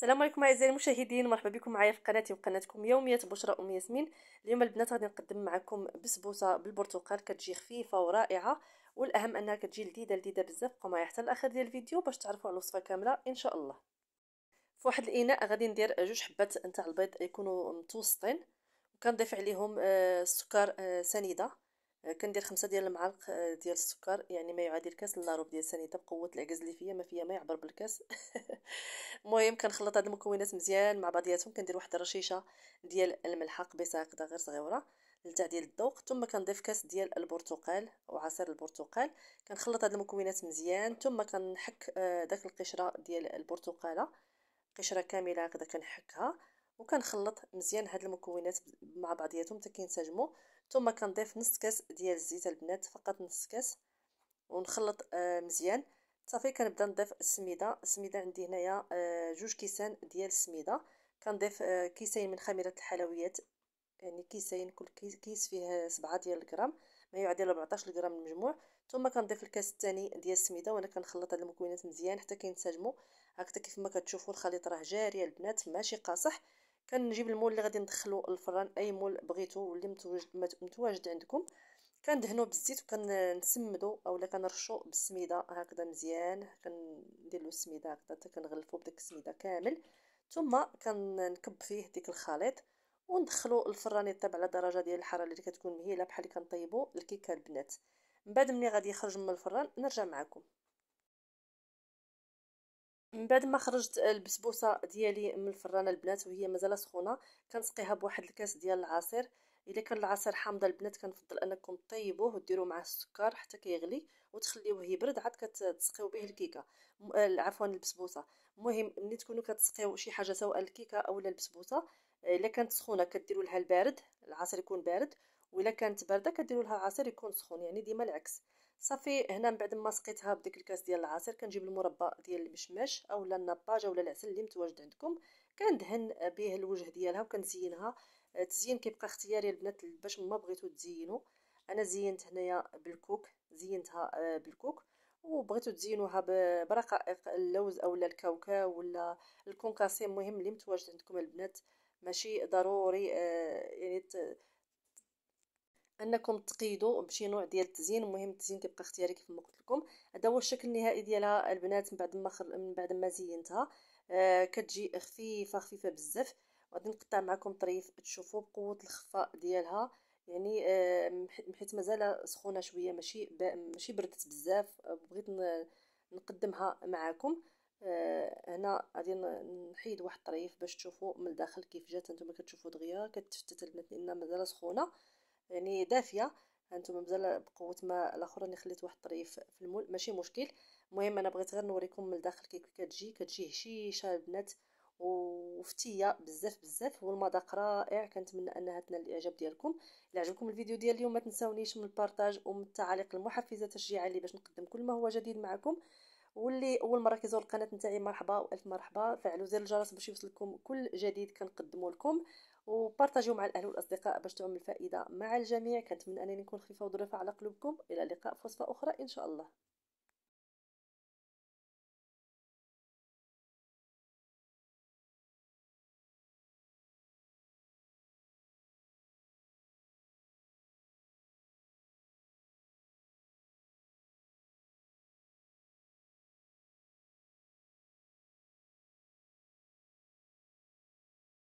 السلام عليكم اعزائي المشاهدين، مرحبا بكم معايا في قناتي وقناتكم يوميات بشرى ياسمين. اليوم البنات غادي نقدم معكم بسبوسه بالبرتقال، كتجي خفيفه ورائعه، والاهم انها كتجي لذيذه بزاف. بقوا معايا حتى الاخر ديال الفيديو باش تعرفوا على الوصفه كامله ان شاء الله. في واحد الاناء غادي ندير جوج حبات نتاع البيض يكونوا متوسطين، وكنضيف عليهم السكر سنيده. كندير 5 ديال المعالق ديال السكر، يعني ما يعادل كاس الا ربع ديال السنيده بقوه العكاز اللي فيا ما فيا ما يعبر بالكاس. المهم كنخلط هاد المكونات مزيان مع بعضياتهم، كندير واحد الرشيشه ديال الملح قبيصه هكذا غير صغيره لتعديل الذوق، ثم كنضيف كاس ديال البرتقال وعصير البرتقال. كنخلط هاد المكونات مزيان، ثم كنحك داك القشره ديال البرتقاله، قشره كامله هكذا كنحكها وكنخلط مزيان هاد المكونات مع بعضياتهم حتى كينسجموا. ثم كنضيف نص كاس ديال الزيت البنات، فقط نص كاس، ونخلط مزيان. صافي كنبدا نضيف السميده عندي هنايا جوج كيسان ديال السميده. كنضيف كيسين من خميره الحلويات، يعني كيسين، كل كيس فيه 7 ديال الغرام، ما يعادل 14 غرام المجموع. ثم كنضيف الكاس الثاني ديال السميده، وانا كنخلط هاد المكونات مزيان حتى كينسجموا هكذا. كيف ما كتشوفوا الخليط راه جاري البنات ماشي قاصح. كنجيب المول اللي غادي ندخلو الفران، اي مول بغيتو واللي متواجد عندكم، كندهنو بالزيت وكنسمدو اولا كنرشو بالسميده هكذا مزيان. كندير له السميده هكذا حتى كنغلفو بداك السميده كامل، ثم كنكب فيه ديك الخليط وندخلو الفران يطيب على درجه ديال الحراره اللي كتكون مهيله بحال اللي كنطيبو الكيكه البنات. من بعد ملي غادي يخرج من الفران نرجع معكم. من بعد ما خرجت البسبوسه ديالي من الفران البنات وهي مازال سخونه، كنسقيها بواحد الكاس ديال العصير. الا كان العصير حامضه البنات كنفضل انكم طيبوه وديروا معاه السكر حتى كيغلي وتخليوه يبرد عاد كتسقيو به الكيكه، عفوا البسبوسه. المهم ملي تكونوا كتسقيو شي حاجه سواء الكيكه اولا البسبوسه، الا كانت سخونه كديروا لها البارد، العصير يكون بارد، والا كانت بارده كديروا لها العصير يكون سخون، يعني ديما العكس. صافي هنا من بعد ما سقيتها بديك الكاس ديال العصير كنجيب المربى ديال المشماش اولا النباج اولا العسل اللي متواجد عندكم، كندهن به الوجه ديالها وكنزينها. التزيين كيبقى اختياري البنات باش ما بغيتو تزينوا. انا زينت هنايا بالكوك، زينتها بالكوك. وبغيتو تزينوها برقائق اللوز اولا الكاوكاو ولا الكونكاسي، المهم اللي متواجد عندكم البنات. ماشي ضروري يعني انكم تقيدوا بشي نوع ديال التزيين، المهم التزيين كيبقى اختياري كيف ما قلت لكم. هذا هو الشكل النهائي ديالها البنات من بعد ما زينتها. كتجي خفيفه بزاف. غادي نقطع معكم طريف تشوفوا بقوه الخفه ديالها، يعني حيت مازال سخونه شويه، ماشي بردت بزاف. بغيت نقدمها معكم. هنا غادي نحيد واحد الطريف باش تشوفوا من الداخل كيف جات. نتوما كتشوفوا دغيا كتفتت البنات لان مازال سخونه، يعني دافيه. هانتوما مازال بقوه ما الاخر راني خليت واحد الطريف في المول، ماشي مشكل. المهم انا بغيت غير نوريكم من الداخل كيف كتجي هشيشه البنات وفتيه بزاف والمذاق رائع. كنتمنى انها تنال الاعجاب ديالكم. الا عجبكم الفيديو ديال اليوم ما تنساونيش من البارطاج ومن التعاليق المحفزه تشجيعا لي باش نقدم كل ما هو جديد معكم. واللي اول مره كيزور القناه نتاعي مرحبا والف مرحبا، فعلوا زر الجرس باش يوصلكم كل جديد كنقدمه لكم، وبارطاجيو مع الاهل والاصدقاء باش تعم الفائده مع الجميع. كنتمنى انني نكون خفيفه وظريفه على قلوبكم. الى اللقاء في وصفه اخرى ان شاء الله.